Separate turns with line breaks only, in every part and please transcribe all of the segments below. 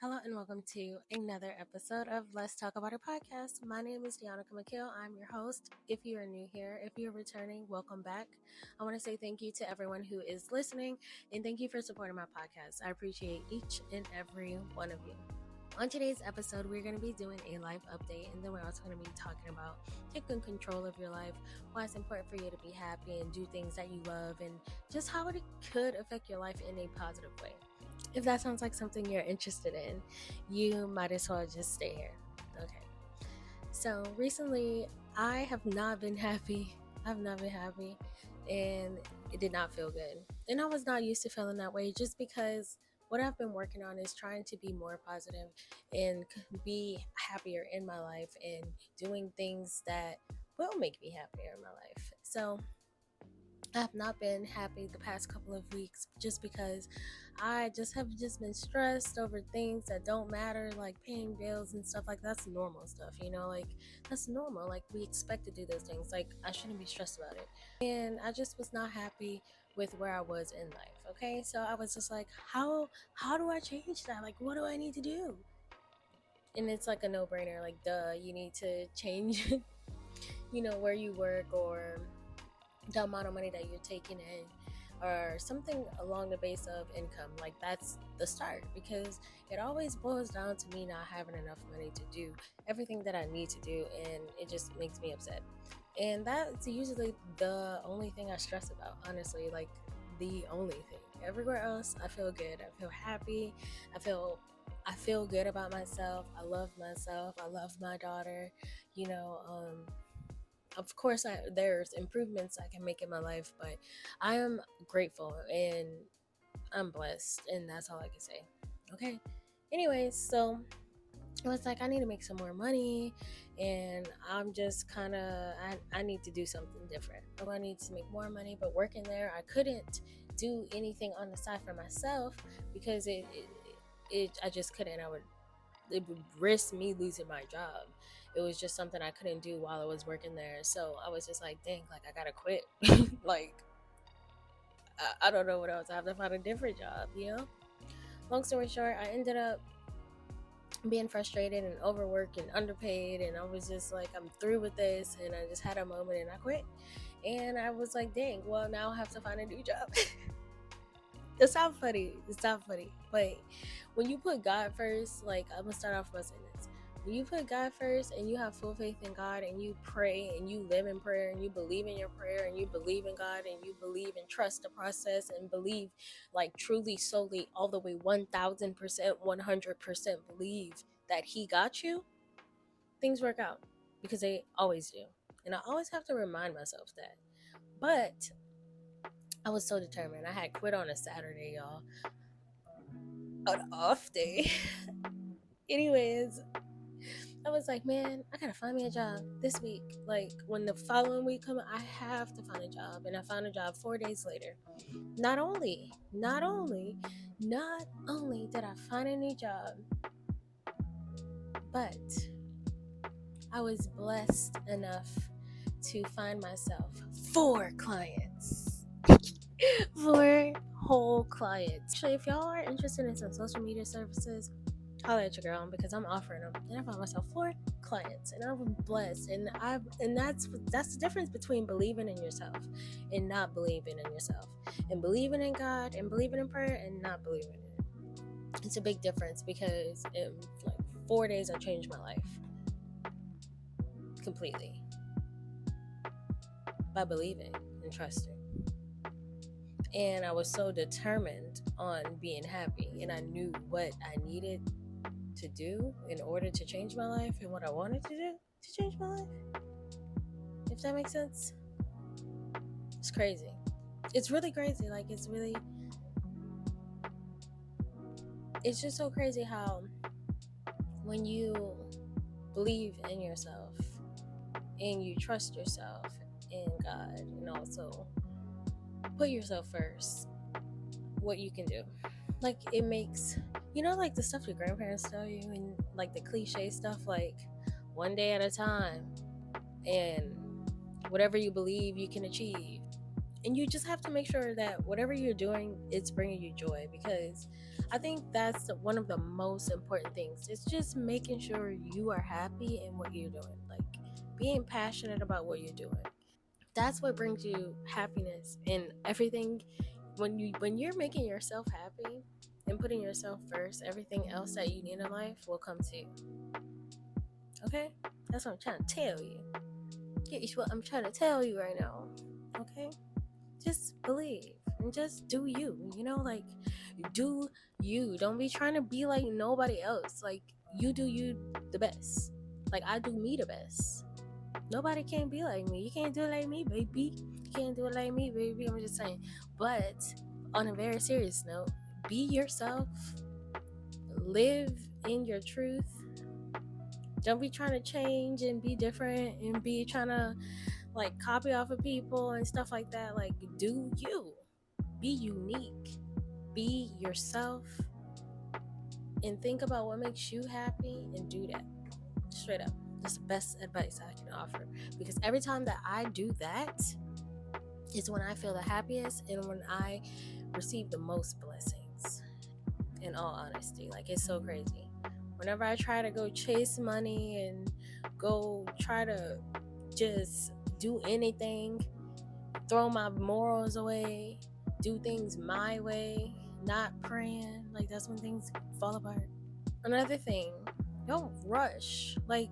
Hello and welcome to another episode of Let's Talk About It podcast. My name is Deanna McKill. I'm your host. If you are new here, if you're returning, welcome back. I want to say thank you to everyone who is listening and thank you for supporting my podcast. I appreciate each and every one of you. On today's episode, we're going to be doing a life update, and then we're also going to be talking about taking control of your life, why it's important for you to be happy and do things that you love, and just how it could affect your life in a positive way. If that sounds like something you're interested in, you might as well just stay here. Okay. So recently, I have not been happy. I've not been happy, and it did not feel good. And I was not used to feeling that way just because what I've been working on is trying to be more positive and be happier in my life and doing things that will make me happier in my life. So I have not been happy the past couple of weeks just because I just have been stressed over things that don't matter, like paying bills and stuff. Like that's normal stuff, like that's normal. Like we expect to do those things. Like I shouldn't be stressed about it. And I just was not happy with where I was in life. Okay, so I was just like, how do I change that? Like, what do I need to do? And it's like a no brainer. Like, duh, you need to change, where you work or the amount of money that you're taking in or something along the base of income. Like that's the start, because it always boils down to me not having enough money to do everything that I need to do, and it just makes me upset. And that's usually the only thing I stress about, honestly. Like the only thing. Everywhere else I feel good, I feel happy, I feel good about myself, I love myself, I love my daughter, you know um of course there's improvements I can make in my life, but I am grateful and I'm blessed, and that's all I can say. Okay. Anyways, so it was like I need to make some more money, and I'm just kind of I need to do something different. I need to make more money, but working there I couldn't do anything on the side for myself because it I just couldn't. It would risk me losing my job. It was just something I couldn't do while I was working there. So I was just like, dang, like I gotta quit. Like I don't know what else. I have to find a different job. Long story short, I ended up being frustrated and overworked and underpaid, and I was just like, I'm through with this, and I just had a moment and I quit. And I was like, dang, well now I have to find a new job. It sounds funny, but when you put God first, like I'm gonna start off by saying this. When you put God first and you have full faith in God and you pray and you live in prayer and you believe in your prayer and you believe in God and you believe and trust the process and believe, like truly, solely, all the way 1000%, 100% believe that He got you, things work out, because they always do. And I always have to remind myself that. But I was so determined. I had quit on a Saturday, y'all, an off day. Anyways, I was like, man, I gotta find me a job this week. Like when the following week comes, I have to find a job. And I found a job 4 days later. Not only did I find a new job, but I was blessed enough to find myself 4 clients. 4 whole clients. Actually, if y'all are interested in some social media services, holler at your girl, because I'm offering them. And I found myself 4 clients, and I'm blessed. And that's the difference between believing in yourself and not believing in yourself, and believing in God and believing in prayer and not believing in it. It's a big difference, because in like 4 days I changed my life completely by believing and trusting. And I was so determined on being happy, and I knew what I needed to do in order to change my life and what I wanted to do to change my life. If that makes sense. It's crazy. It's really crazy. Like it's just so crazy how when you believe in yourself and you trust yourself in God and also put yourself first, what you can do. Like it makes, like the stuff your grandparents tell you, and like the cliche stuff, like one day at a time, and whatever you believe you can achieve. And you just have to make sure that whatever you're doing, it's bringing you joy, because I think that's one of the most important things. It's just making sure you are happy in what you're doing, like being passionate about what you're doing. That's what brings you happiness and everything. When you're making yourself happy and putting yourself first, everything else that you need in life will come to you. Okay, that's what I'm trying to tell you. It's what I'm trying to tell you right now. Okay, just believe and just do you. Like do you. Don't be trying to be like nobody else. Like you do you the best. Like I do me the best. Nobody can be like me. You can't do it like me, baby. You can't do it like me, baby. I'm just saying. But on a very serious note, be yourself. Live in your truth. Don't be trying to change and be different and be trying to like copy off of people and stuff like that. Like do you. Be unique. Be yourself. And think about what makes you happy and do that. Straight up. That's the best advice I can offer. Because every time that I do that is when I feel the happiest and when I receive the most blessings. In all honesty. Like it's so crazy. Whenever I try to go chase money and go try to just do anything, throw my morals away, do things my way, not praying, like that's when things fall apart. Another thing, don't rush. Like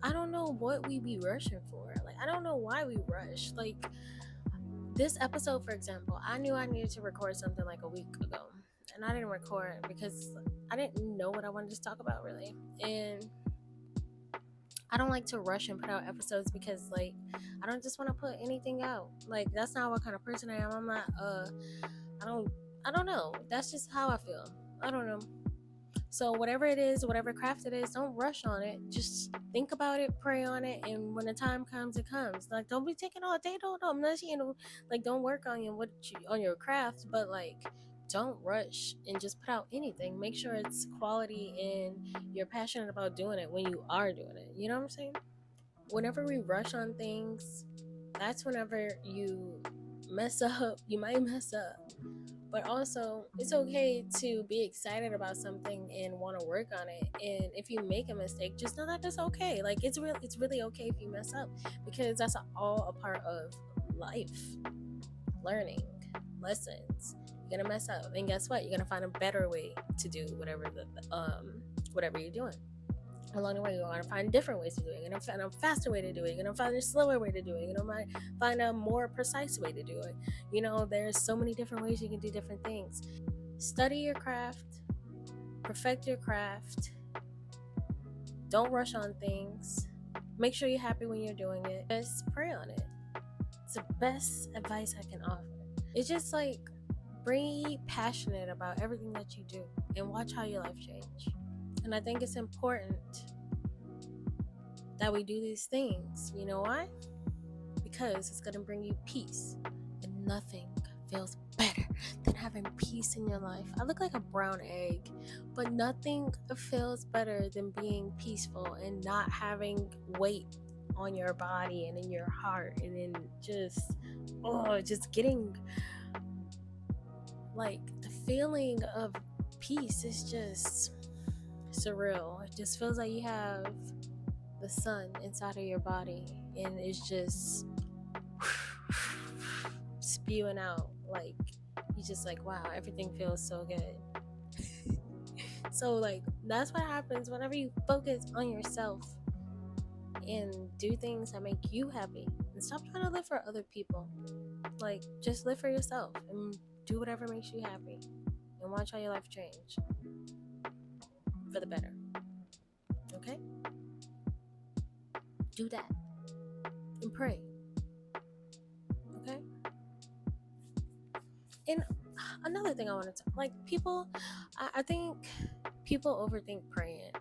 I don't know what we be rushing for. Like I don't know why we rush. Like this episode, for example, I knew I needed to record something like a week ago, and I didn't record because I didn't know what I wanted to talk about really. And I don't like to rush and put out episodes because like I don't just want to put anything out. Like that's not what kind of person I am. I'm not I don't know. That's just how I feel. I don't know. So whatever it is, whatever craft it is, don't rush on it. Just think about it, pray on it, and when the time comes, it comes. Like don't be taking all day. Don't unless like don't work on on your craft, but like don't rush and just put out anything. Make sure it's quality and you're passionate about doing it when you are doing it. You know what I'm saying? Whenever we rush on things, that's whenever you mess up. You might mess up. But also, it's okay to be excited about something and want to work on it. And if you make a mistake, just know that that's okay. Like it's really okay if you mess up because that's all a part of life. Learning, lessons. You're gonna mess up, and guess what? You're gonna find a better way to do whatever you're doing. Along the way, you're going to find different ways to do it. You're going to find a faster way to do it. You're going to find a slower way to do it. You're going to find a more precise way to do it. There's so many different ways you can do different things. Study your craft. Perfect your craft. Don't rush on things. Make sure you're happy when you're doing it. Just pray on it. It's the best advice I can offer. It's just like, be passionate about everything that you do and watch how your life change. And I think it's important that we do these things. You know why? Because it's going to bring you peace. And nothing feels better than having peace in your life. I look like a brown egg, but nothing feels better than being peaceful and not having weight on your body and in your heart. And then just getting like the feeling of peace is just surreal. It just feels like you have the sun inside of your body and it's just spewing out. Like you just like, wow, everything feels so good. So like that's what happens whenever you focus on yourself and do things that make you happy and stop trying to live for other people. Like just live for yourself and do whatever makes you happy and watch how your life change for the better. Okay? Do that and pray. Okay? And another thing I wanted to like people, I think people overthink praying.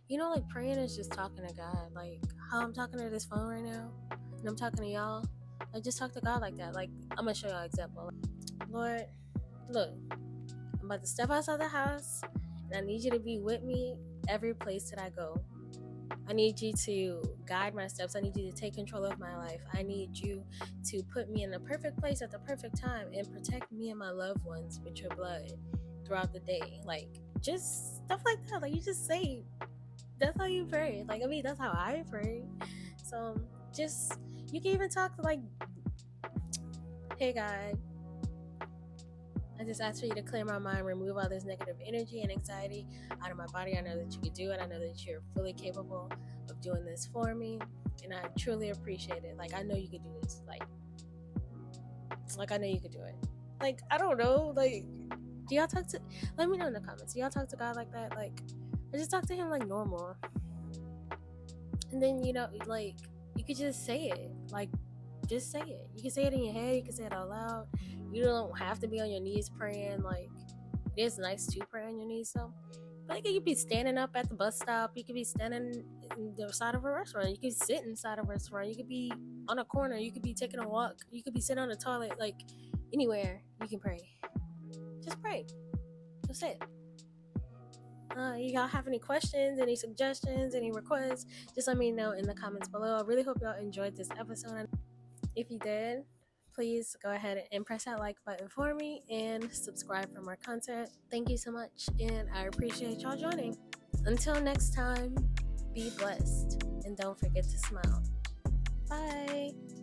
Like praying is just talking to God. Like how I'm talking to this phone right now and I'm talking to y'all. I just talk to God like that. Like I'm gonna show y'all an example. Lord, look, I'm about to step outside the house and I need you to be with me every place that I go. I need you to guide my steps. I need you to take control of my life. I need you to put me in the perfect place at the perfect time and protect me and my loved ones with your blood. throughout the day. Like, just stuff like that. Like, you just say, that's how you pray. Like, I mean, that's how I pray. So, just, you can even talk like, hey, God, I just ask for you to clear my mind, remove all this negative energy and anxiety out of my body. I know that you can do it. I know that you're fully capable of doing this for me. And I truly appreciate it. Like, I know you could do this. Like I know you could do it. Like, I don't know. Like, do y'all talk to, let me know in the comments. Do y'all talk to God like that? Like, I just talk to him like normal. And then, like, you could just say it. Like, just say it. You can say it in your head. You can say it out loud. You don't have to be on your knees praying. Like, it is nice to pray on your knees, so. But you could be standing up at the bus stop. You could be standing in the side of a restaurant. You could sit inside a restaurant. You could be on a corner. You could be taking a walk. You could be sitting on the toilet. Like, anywhere you can pray. Just pray. Just say it. Y'all have any questions, any suggestions, any requests, just let me know in the comments below. I really hope y'all enjoyed this episode. If you did, please go ahead and press that like button for me and subscribe for more content. Thank you so much, and I appreciate y'all joining. Until next time, be blessed, and don't forget to smile. Bye.